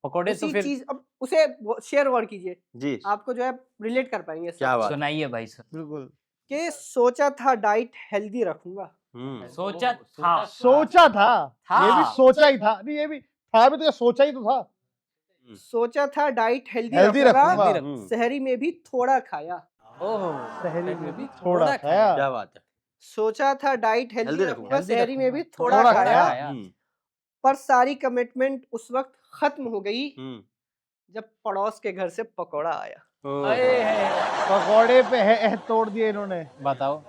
पकोड़े तो उसी फिर चीज अब उसे शेयर वर्ड कीजिए, जी आपको जो है रिलेट कर पाएंगे इससे। क्या बात। सुनाइए भाई सर। बिल्कुल। कि सोचा था डाइट हेल्दी रखूंगा, सोचा था। सोचा था, था। ये भी सोचा ही था, नहीं ये भी था, भी तो सोचा ही तो था। सोचा था डाइट हेल्दी हेल्दी रखूंगा, रखूंगा, सहरी में भी थोड़ा खाया। ओहो सहरी में भी थोड़ा खाया। क्या बात है। सोचा था डाइट हेल्दी हेल्दी रखूंगा, रखूंगा, सहरी में भी थोड़ा थोड़ा खाया। खाया। पर सारी कमिटमेंट उस वक्त खत्म हो गई जब पड़ोस के घर से पकौड़ा आया। पकौड़े पे है तोड़ दिए इन्होंने। बताओ,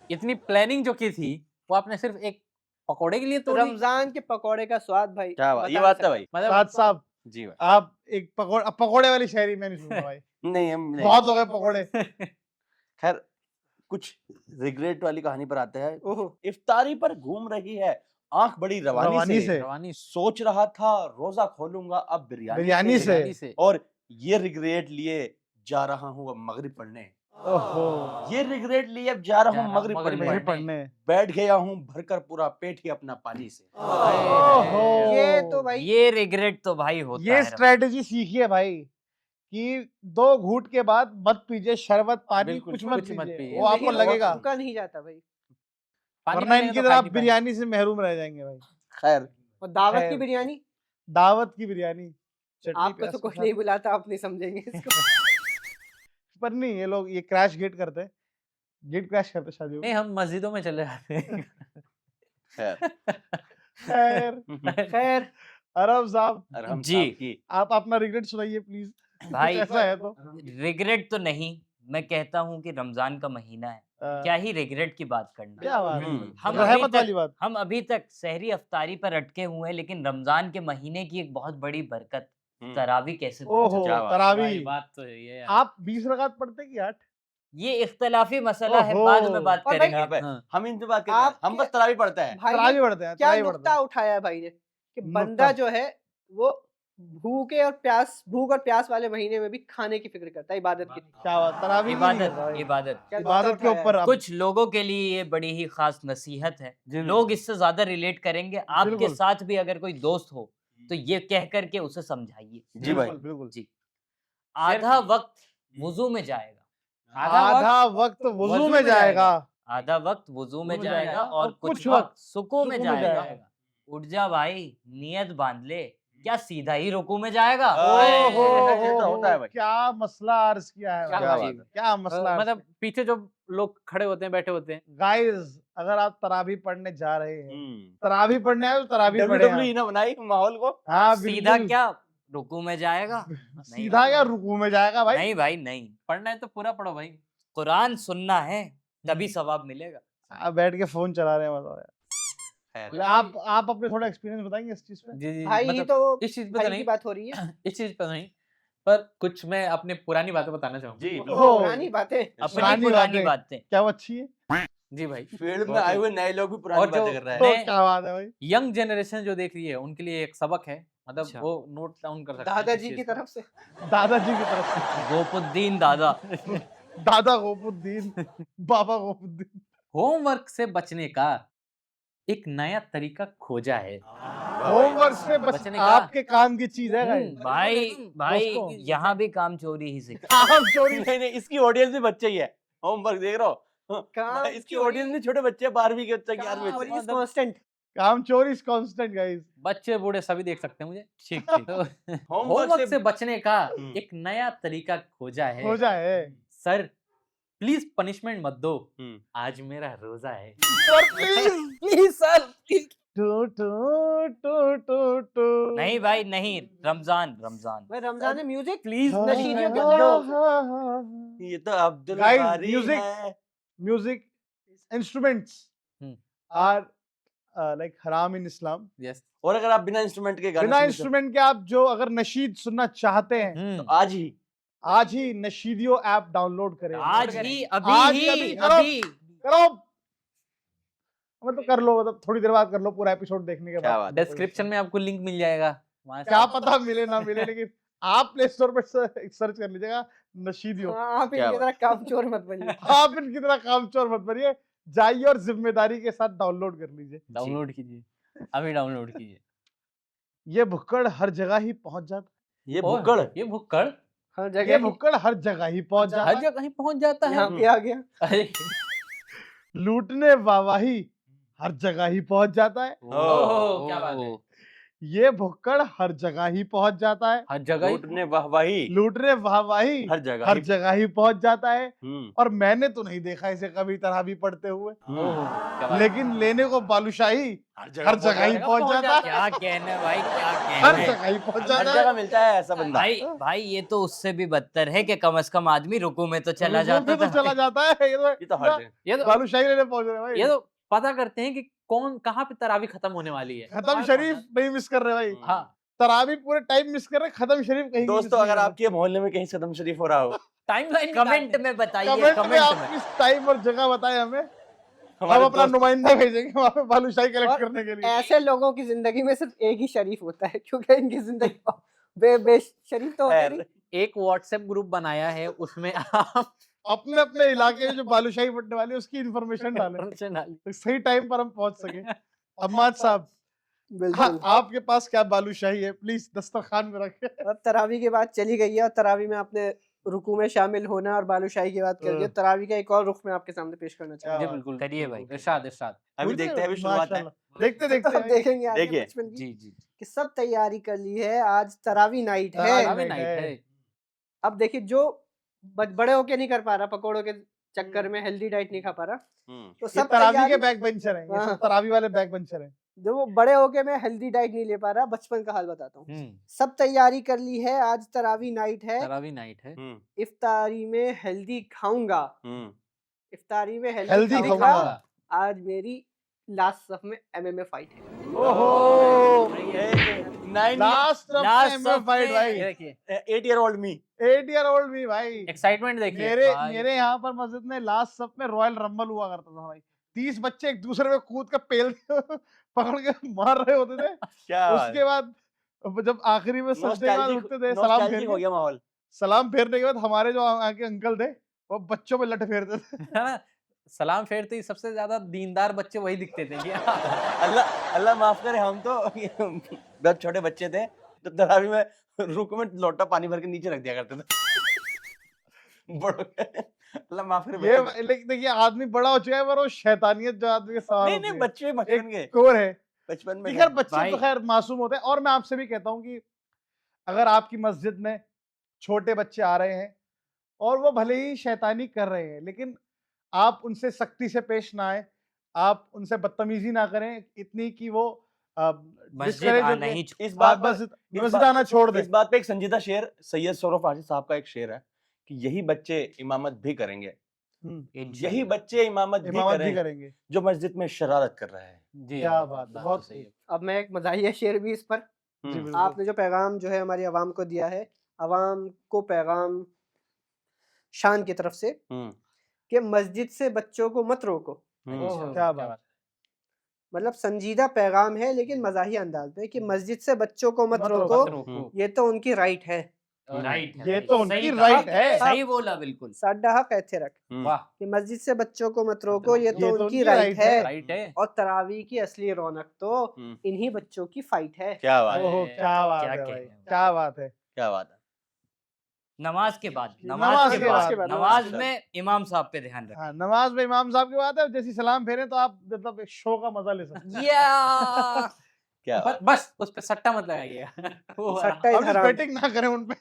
इतनी प्लानिंग जो की थी वो आपने सिर्फ एक पकोड़े के लिए तोड़ी। रमजान के पकौड़े का स्वाद भाई क्या बात, बता ये नहीं बात है सकता। भाई। मतलब साथ साहब, जी भाई। आप एक पकौड़े वाली शायरी मैं नहीं सुनूंगा भाई, नहीं हम नहीं। बहुत हो गए पकौड़े। खैर कुछ रिग्रेट वाली कहानी पर आते हैं। ओहो, इफ्तारी पर घूम रही है आंख बड़ी रवानी रवानी से, से। रवानी सोच रहा था रोजा खोलूंगा अब बिरयानी से। बिरयानी से। और ये रिग्रेट लिए जा रहा हूँ अब मगरिब पढ़ने। ओहो, ये रिग्रेट लिए अब जा रहा हूँ मगरिब मगरिब पढ़ने। पढ़ने। बैठ गया हूँ भरकर पूरा पेट ही अपना पानी से। ओहो, ये तो भाई ये रिग्रेट तो भाई होता ये है। स्ट्रेटेजी सीखिए भाई कि 2 घूंट के बाद मत पीजिए शरबत, पानी बिल्कुल, कुछ मत कुछ मत पीजिए, पीजिए। वो आपको नहीं, लगेगा, रुका नहीं जाता भाई। पानी वरना पीने इनकी तो तरह खा आप नहीं पाएंगे। बिरयानी से महरूम रह जाएंगे भाई। खैर और दावत खैर। की बिरयानी दावत की बिरयानी, चटनी आपको प्याज तो के कोई साथ। नहीं बुलाता, आप नहीं समझेंगे इसको। पर नहीं, ये लोग ये क्रैश गेट करते हैं, गेट क्रैश करते शादियों में। नहीं, हम मस्जिदों में चले जाते हैं। खैर खैर, खैर अरब साहब, अरहम जी। साहब की आप अपना रिग्रेट सुनाइए प्लीज, भाई ऐसा है तो। रिग्रेट तो नहीं, मैं कहता हूँ कि रमजान का महीना है, क्या ही रिग्रेट की बात करना। क्या बात है, हम रहमत अभी तक वाली बात। हम अभी तक सहरी अफ्तारी पर अटके हुए हैं, लेकिन रमजान के महीने की एक बहुत बड़ी बरकत तरावी कैसे भूल ओहो, सकते हैं? क्या बात। तरावी। भाई, बात तो ये है यार। आप 20 रकात पढ़ते कि 8? ये इख्तलाफी मसला है, बाद में ओहो। बात और भाई- करेंगे। यहाँ पे हाँ। हम इनसे बात करते हैं, हम आपके- बस तरावी पढ़ते हैं। भाई तरावी ने पढ़ते हैं, क्या तरावी पढ़ते नुक्ता हैं। उठाया है भाई ने कि नुक्ता। बंदा जो है वो भूख और प्यास वाले महीने में भी खाने की फिक्र करता है, इबादत की नहीं। क्या बात, तरावी की नहीं इबादत करता भाई। इबादत क्या इबादत नुक्ता के उठाया ऊपर है? आप कुछ लोगों के लिए ये बड़ी ही खास नसीहत है, जी लोग इससे ज्यादा रिलेट करेंगे। आपके बिल्कुल। साथ भी अगर कोई दोस्त हो तो ये कह करके उसे समझाइए। जी भाई। बिल्कुल, बिल्कुल। जी। आधा वक्त वुजू में जाएगा, आधा वक्त वुजू में जाएगा, आधा वक्त वुजू में में जाएगा जाएगा, और कुछ वक्त सुकू में जाएगा। उठ जा भाई, नियत बांध ले, क्या सीधा ही रुकू में जाएगा? ये तो होता है भाई। क्या मसला अर्ज किया है क्या भाई। बात बात है। है। क्या मसला अर्ज मतलब पीछे जो लोग खड़े होते हैं, बैठे होते हैं, गाइस, अगर आप तरावी पढ़ने जा रहे हैं, हम्म। तरावी पढ़ने आए तो तरावी पढ़े WWE ना बनाई माहौल को। हाँ सीधा बिल्कुल। क्या रुकू में जाएगा? सीधा या रुकू में जाएगा भाई? नहीं भाई नहीं, पढ़ना है तो पूरा पढ़ो भाई। कुरान सुनना है तभी सवाब मिलेगा। आप बैठ के फोन चला रहे हैं, बताओ यार। खैर। आप अपने थोड़ा एक्सपीरियंस बताएंगे इस चीज पे? जी जी भाई ये मतलब तो इस चीज पे तो भाई नहीं, की बात हो रही है। इस चीज पर नहीं, पर कुछ मैं अपने पुरानी बातें बताना चाहूंगा। जी ओह। पुरानी बातें। अपनी पुरानी पुरानी बातें। बातें। क्या वो अच्छी है? जी भाई। फील्ड में बहुत आए ही- हुए नए लोग भी पुरानी और जो- बातें कर रहे हैं। तो मैं- क्या बात है भाई? यंग जनरेशन जो देख रही है उनके लिए एक सबक है, मतलब अच्छा। वो नोट डाउन कर सकते हैं दादाजी इस की चीज को। तरफ से। दादाजी की तरफ से। गोपुद्दीन दादा। दादा गोपुद्दीन, बाबा गोपुद्दीन। होमवर्क से बचने का एक नया तरीका खोजा है। होमवर्क से बचने का। आपके काम की चीज है गाइस। भाई भाई दोस्तों। यहाँ भी काम चोरी ही से। काम चोरी। नहीं नहीं, इसकी ऑडियंस भी बच्चे ही है। होमवर्क देख रहे हो? काम इसकी चोरी- ऑडियंस भी छोटे बच्चे हैं, 12वीं के बच्चे, 11वीं काम बच्चे। चोरी is constant। काम चोरी इज कांस्टेंट गाइस। बच्चे बूढ़े सभी देख सकते हैं मुझे। ठीक ठीक। तो होमवर्क होमवर्क से बचने का हम्म। एक नया तरीका खोजा है। हो जाए। सर प्लीज पनिशमेंट मत दो, हम्म। आज मेरा रोजा है। Sir please. Please sir please. टू टू टू टू टू। नहीं भाई नहीं, रमजान रमजान। भाई रमजान में म्यूजिक प्लीज नशीदियों के हाँ, ये तो अब्दुल Guys, बारी music- है। Music instruments hmm. Are like हराम इन इस्लाम। यस। और अगर आप बिना इंस्ट्रूमेंट के गाने बिना सुनते इंस्ट्रूमेंट के आप जो अगर नशीद सुनना चाहते हैं, हो, तो आज ही आज ही नशीदियो ऐप डाउनलोड करें। आज करें। ही आज अभी ही, ही अभी करो। अभी। करो, मतलब कर लो, मतलब थोड़ी देर बाद कर लो पूरा एपिसोड देखने के क्या बाद। बात है। डिस्क्रिप्शन में आपको लिंक मिल जाएगा, वहां से क्या आप- पता मिले ना मिले, लेकिन आप प्ले स्टोर पर सर्च कर लीजिएगा नशीदियो। आप क्या इनकी तरह काम चोर मत बनिए। आप इनकी तरह कामचोर मत बनिए, जाइए और जिम्मेदारी के साथ डाउनलोड कर लीजिए। डाउनलोड कीजिए, अभी डाउनलोड कीजिए। ये भुक्कड़ हर जगह ही पहुंच जाता ये ओह, भुक्कड़ ये भुक्कड़ हर है। जगह ये भुक्कड़ हर जगह ही पहुंच जाता हर है। जगह ही पहुंच जाता है। यहाँ पे आ गया। अरे लूटने वाहवाही हर जगह ही पहुंच जाता है। ओह, क्या बात है। ये भुक्कड़ हर जगह ही पहुंच जाता है। हर जगह ही लूटने वाहवाही लूटने वाहवाही हर जगह हर ही- जगह ही पहुंच जाता है। हम्म, और मैंने तो नहीं देखा इसे कभी तरावी पढ़ते हुए, हम्म। क्या बात है। लेकिन लेने को बालूशाही हर हर जगह ही पहुंच जाता है। क्या कहना है भाई, क्या हर कहना है। जगह ही पहुंच हर जाता जगह है। मिलता है ऐसा बंदा। भाई भाई ये तो उससे भी बदतर है कि कम से कम आदमी रुकू में तो चला रुकू जाता के तो था। चला जाता है। ये तो हर जगह। ये तो बालूशाही लेने पहुंच रहे हैं भाई। ये तो पता करते हैं कि कौन कहाँ पे तरावी खत्म होने वाली है। खत्म शरीफ नहीं मिस कर रहे भाई। हाँ, तरावी पूरे टाइम मिस कर रहे, खत्म शरीफ कहीं की miss दोस्तों, नहीं अगर कर रहे। आपके मोहल्ले में कहीं सदम शरीफ हो रहा हो, टाइमलाइन कमेंट में बताइए, कमेंट में कमेंट आप में। किस टाइम और जगह बताएं हमें, हम हमारे अपना दोस्त नुमाइंदा भेजेंगे वहाँ पे बालूशाही कलेक्ट और करने के लिए। ऐसे लोगों की जिंदगी में सिर्फ एक ही शरीफ होता है, क्योंकि इनकी जिंदगी बे शरीफ तो होते नहीं। एक व्हाट्सएप ग्रुप बनाया है, उसमें आप अपने अपने इलाके में जो बालूशाही बटने वाली है उसकी इन्फॉर्मेशन डालें, information डालिए। तो सही टाइम पर हम पहुंच सके। अम्माद साहब, बिल्कुल। हाँ, आपके पास क्या बालूशाही है, प्लीज दस्तरखान में रखें। अब तरावी की बात चली गई है और तरावी में आपने रुकू में शामिल होना और बालूशाही की बात कर दी है। तरावी का एक और रुख मैं आपके सामने पेश करना चाहूंगा। जी बात। बिल्कुल करिए भाई। इरशाद इरशाद। अभी देखते हैं, अभी शुरुआत है। माशाल्लाह। देखते देखते अब देखेंगे आगे देखिए। बचपन की जी जी। कि सब तैयारी कर ली है, आज तरावी नाइट है। तरावी night नाइट है। है। अब देखिए जो बड़े होके नहीं कर पा रहा, पकोड़ों के चक्कर में हेल्दी डाइट नहीं खा पा रहा, हम्म, तो ये सब तरावी के तैयारी बैक बेंचर हैं, ये हाँ। सब तरावी वाले बैक बेंचर हैं। जो वो बड़े होके मैं हेल्दी डाइट नहीं ले पा रहा, बचपन का हाल बताता हूँ। हम्म, सब तैयारी कर ली है, आज तरावी नाइट है, तरावी नाइट है। हम्म, इफ्तारी में हेल्दी खाऊंगा, हम्म। इफ्तारी में Healthy हेल्दी नहीं खाऊंगा। खाऊंगा। आज मेरी लास्ट सफ में MMA फाइट है। ओहो, लास्ट Last फाइट of भाई, ये देखिए 8-year-old me. 8 year old मी भाई। एक्साइटमेंट देखिए मेरे भाई। मेरे यहाँ पर मस्जिद में लास्ट सब में रॉयल रंबल हुआ करता था भाई। 30 बच्चे एक दूसरे में कूद के पेल पकड़ के मार रहे होते थे। क्या उसके बाद जब आखिरी में सजदे के बाद उठते थे सलाम नॉस्टैल्जिक फेर हो के, गया माहौल। सलाम फेरने के बाद हमारे जो आगे अंकल थे वो बच्चों पे लठ फेरते थे। है ना? सलाम फेरते ही सबसे ज्यादा दीनदार बच्चे वही दिखते थे क्या? अल्लाह अल्लाह माफ करे, हम तो जब छोटे बच्चे थे तो तरावी में रुक में लोटा पानी भर के नीचे रख दिया करते थे। बड़ों के अल्लाह माफ करे ये बच्चे। लेकिन देखिए आदमी बड़ा हो चुका है पर वो शैतानियत जो आदमी के सवार नहीं होती नहीं, है, बच्चे बचपन के, एक और है। बचपन में खैर बच्चे भाई- तो खैर मासूम होते हैं। और मैं आपसे भी कहता हूँ कि अगर आपकी मस्जिद में छोटे बच्चे आ रहे हैं और वो भले ही शैतानी कर रहे हैं, लेकिन आप उनसे सख्ती से पेश ना आए, आप उनसे बदतमीजी ना करें इतनी कि वो मस्जिद discourage आना होके ही इस बात पर मस्जिद आना छोड़ दे। इस बात पे एक संजीदा शेर सैयद सौरव आसिफ साहब का एक शेर है कि यही बच्चे इमामत भी करेंगे, यही बच्चे इमामत भी इमामत भी करेंगे करेंगे। जो मस्जिद में शरारत कर रहे हैं। जी क्या हाँ, बात है, तो बहुत सही है। अब मैं एक मज़ाहिया शेर भी इस पर, जी हम्म, बिल्कुल। आपने जो पैगाम जो है हमारी आवाम को दिया है, आवाम को पैगाम शान की तरफ से हम्म, कि मस्जिद से बच्चों को मत रोको। हम्म। ओहो, क्या बात। मतलब संजीदा पैगाम है लेकिन मज़ाहिया अंदाज में कि मस्जिद से बच्चों को मत मत रोको, मत रोको। ये तो उनकी राइट है। राइट ये तो उनकी सही right कहा, है। सही बोला बिल्कुल। साडा हक ऐथे रख हम्म। वाह, कि मस्जिद से बच्चों को मत रोको, ये ये तो तो उनकी उनकी राइट right है। है। राइट है। और तरावी की असली रौनक तो हम्म। इन्हीं बच्चों की फाइट है। क्या बात है, ओहो क्या बात क्या है कहने भाई, हैं। क्या बात है। क्या बात है। नमाज के बाद, नमाज नमाज के के बाद, बाद, नमाज नमाज में इमाम साहब पे ध्यान रखें। हाँ, नमाज में इमाम साहब की बात है, जैसी सलाम फेरे तो आप मतलब एक शो का मजा ले सकते या क्या बात। बस उस पे सट्टा मत लगाइएगा। वो सट्टा हैं। इज अब हराम। बेटिंग ना करें उन पे।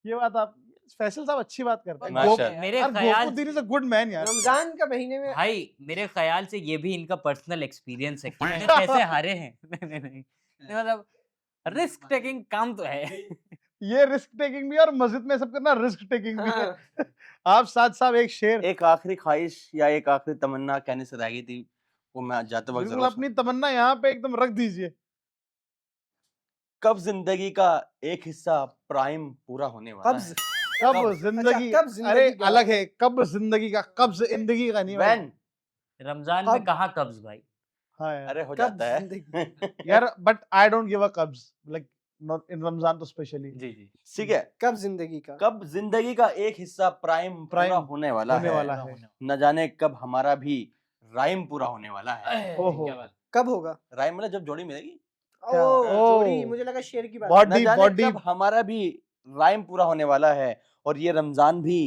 ये बात आप फैसल साहब अच्छी बात करते हैं। माशाल्लाह। मेरे यार ख्याल गोकुद्दीन इज अ गुड मैन यार। रमजान का महीने में भाई मेरे ख्याल से ये भी इनका पर्सनल एक्सपीरियंस है कि इन्हें कैसे हारे हैं। नहीं, मतलब रिस्क टेकिंग काम तो है। ये रिस्क टेकिंग भी और मस्जिद में सब करना रिस्क टेकिंग भी है। हाँ, आप साथ साहब एक शेर एक आखिरी ख्वाहिश या एक आखिरी तमन्ना कहने से रह गई थी, वो मैं जाते वक्त बिल्कुल जरूर अपनी तमन्ना यहाँ पे एकदम रख दीजिए। कब जिंदगी का एक हिस्सा प्राइम पूरा होने वाला कब्ज। है। कब जिंदगी, कब जिंदगी अरे क्या? अलग है, कब जिंदगी का, कब्ज जिंदगी का नहीं भाई। When? रमजान में कब? कहाँ कब्ज भाई। हाँ यार। अरे हो कब जाता है। जिंदगी? यार but I don't give a कब्ज लाइक नॉट इन रमजान तो स्पेशली जी जी। ठीक है, कब जिंदगी का? कब जिंदगी का एक हिस्सा प्राइम पूरा होने वाला होने है, वाला है। न जाने कब हमारा भी राइम पूरा होने वाला है। ओहो। क्या बात। कब होगा? राइम मतलब जब जोड़ी मिलेगी, क्या? ओ ओ। जोड़ी, मुझे लगा शेर की बात। न बॉडी जाने बॉडी कब हमारा भी राइम पूरा होने वाला है। और ये रमजान भी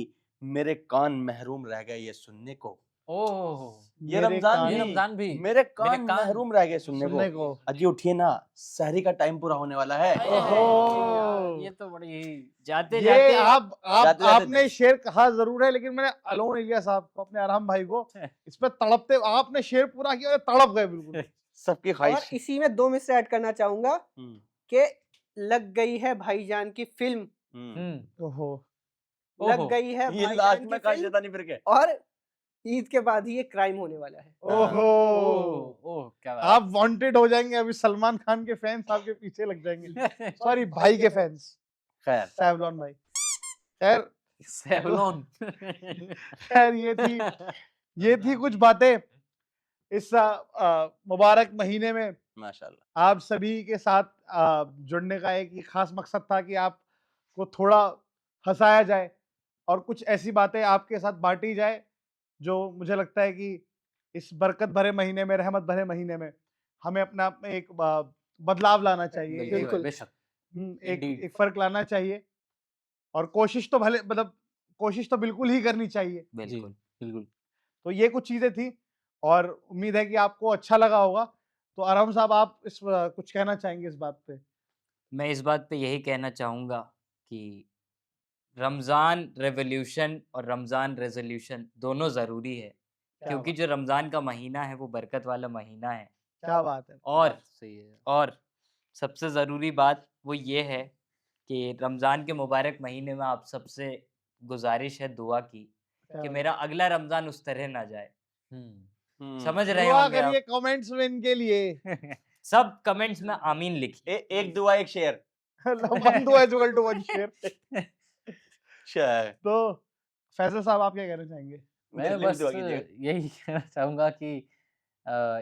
मेरे कान महरूम रह गए ये सुनने को। ओह, ये रमजान ये भी रमजान भी मेरे कान कान महरूम रह गए सुनने सुनने को। को। अजी उठिए ना, सहरी का टाइम पूरा होने वाला है। ओहो। ये तो बड़ी जाते ये जाते जाते-जाते आपने शेर कहा जरूर है, लेकिन मैंने अलोन इलिया साहब को, अपने आराम भाई को इस पे तड़पते, आपने शेर पूरा किया और तड़प गए बिल्कुल। सबकी और ख्वाहिश। इसी में 2 मिसरे ऐड करना चाहूंगा हम्म, कि लग गई है भाईजान की फिल्म, हम्म। ओहो। लग ओहो। गई है ये भाईजान लास्ट की में कहा फिल्म, शैतानी फिर के। और ईद के बाद ही ये क्राइम होने वाला है। ओहो। ओह, क्या बात। आप वांटेड हो जाएंगे, अभी सलमान खान के फैंस आपके पीछे लग जाएंगे। सॉरी भाई के फैंस, खैर, सैवलॉन भाई। खैर सेवलॉन। खैर ये थी कुछ बातें इस मुबारक महीने में माशाल्लाह। आप सभी के साथ जुड़ने का एक खास मकसद था कि आपको थोड़ा हंसाया जाए और कुछ ऐसी बातें आपके साथ बांटी जाए जो मुझे लगता है कि इस बरकत भरे महीने में, रहमत भरे महीने में हमें अपने आप में एक बदलाव लाना चाहिए, बिल्कुल। बेशक। एक Indeed. एक फर्क लाना चाहिए। और कोशिश तो भले, मतलब कोशिश तो बिल्कुल ही करनी चाहिए। बिल्कुल बिल्कुल। तो ये कुछ चीजें थी और उम्मीद है कि आपको अच्छा लगा होगा। तो आराम साहब आप इस कुछ कहना चाहेंगे इस बात पे? मैं इस बात पे यही कहना चाहूँगा कि रमज़ान रेवोल्यूशन और रमज़ान रेजोल्यूशन दोनों ज़रूरी है, क्योंकि जो रमज़ान का महीना है वो बरकत वाला महीना है। क्या बात है। और सही है। और सबसे ज़रूरी बात वो ये है कि रमज़ान के मुबारक महीने में आप सबसे गुजारिश है दुआ की क्या कि बात मेरा अगला रमज़ान उस तरह ना जाए। हम्म। हम्म, समझ रहे दुआ होंगे आप। करिए कमेंट्स में इनके लिए। सब कमेंट्स में आमीन लिखिए। एक दुआ एक शेयर। 1 दुआ is equal to 1 share. Share. तो फैसल साहब आप क्या कहना चाहेंगे? मैं मेरे लिए भी बस दुआ कीजिएगा। यही कहना चाहूंगा कि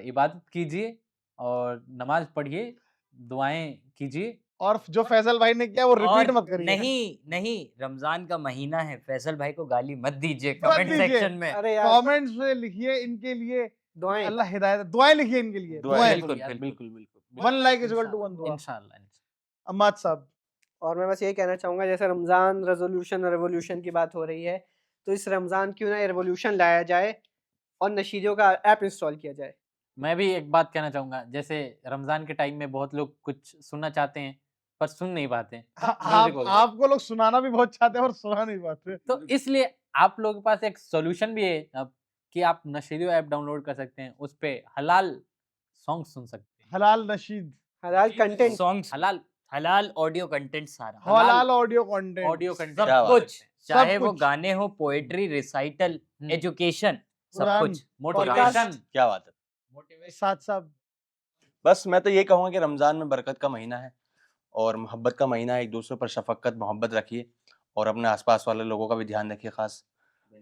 इबादत कीजिए और नमाज पढ़िए, दुआएं कीजिए। और जो फैसल भाई ने किया वो रिपीट और मत करिए। नहीं, रमजान का महीना है, फैसल भाई को गाली मत दीजिए मत कमेंट दीजिए। सेक्शन में। अरे यार कमेंट्स में लिखिए इनके लिए, दुआएं अल्लाह हिदायत, दुआएं लिखिए इनके लिए, दुआएं। दुआएं। बिल्कुल, यार, बिल्कुल। बिल्कुल 1 लाइक is equal to 1 दुआ। इंशाल्लाह। अम्माद साहब। और मैं बस यही कहना चाहूंगा, जैसे रमजान रेजोल्यूशन और रेवोल्यूशन की बात हो रही है, तो इस रमजान क्यों ना रेवोल्यूशन लाया जाए और नशीदियों का ऐप इंस्टॉल किया जाए। मैं भी एक बात कहना चाहूंगा, जैसे रमजान के टाइम में बहुत लोग कुछ सुनना चाहते हैं पर सुन नहीं पाते। आपको लोग सुनाना भी बहुत चाहते हैं और सुना नहीं पाते। तो इसलिए आप लोगों के पास एक सॉल्यूशन भी है अब कि आप नशीदियों ऐप डाउनलोड कर सकते हैं, उस पे हलाल सॉन्ग सुन सकते हैं। हलाल नशीद, हलाल कंटेंट, सॉन्ग्स, हलाल ऑडियो कंटेंट सारा, हलाल ऑडियो कंटेंट, ऑडियो कंटेंट, क्या सब बात है। कुछ, चाहे वो कुछ। गाने हो, पोएट्री, रिसाइटल, एजुकेशन, सब कुरान, कुछ। मोटिवेशन। क्या बात है। साथ साहब। बस मैं तो ये कहूँगा कि रमज़ान में बरकत का महीना है और मोहब्बत का महीना है। एक दूसरे पर शफकत मोहब्बत रखिए और अपने आसपास वाले लोगों का भी ध्यान रखिए। ख़ास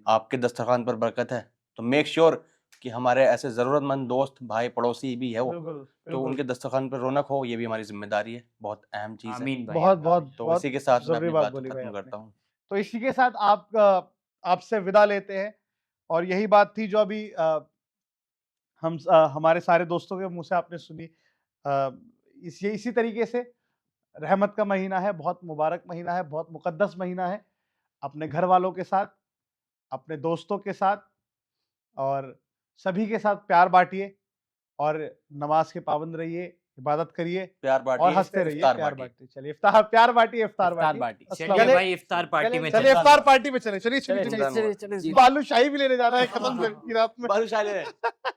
आपके दस्तरखान पर बरकत है तो मेक श्योर कि हमारे ऐसे ज़रूरतमंद दोस्त, भाई, पड़ोसी भी है वो, तो उनके दस्तरखान पर रौनक हो, ये भी हमारी जिम्मेदारी है। बहुत अहम चीज़ है। आमीन भाई। बहुत बहुत तो बहुत इसी के साथ मैं जरूरी अपनी बात बात बोली भाई खत्म आपने। करता हूँ। तो इसी के साथ आपसे विदा लेते हैं और यही बात थी जो अभी हमारे सारे दोस्तों के मुंह से आपने सुनी। इसी तरीके से रहमत का महीना है, बहुत मुबारक महीना है, बहुत मुकद्दस महीना है। अपने घर वालों के साथ, अपने दोस्तों के साथ और सभी के साथ प्यार बांटिए और नमाज के पाबंद रहिए, इबादत करिए प्यार और बांटिए, हंसते रहिए, इफ्तार प्यार बांटिए। बांटिए। चलिए प्यार बांटिए, इफ्तार इफ्तार बांटिए। बांटिए। अस्सलाम चलिए वालेकुम। भाई इफ्तार पार्टी में चलिए चलिए। इफ्तार पार्टी में चलिए, चलिए चलिए, चलिए चलिए। बालूशाही भी लेने जाना है, खत्म की रात में। बालूशाही ले रहे हैं।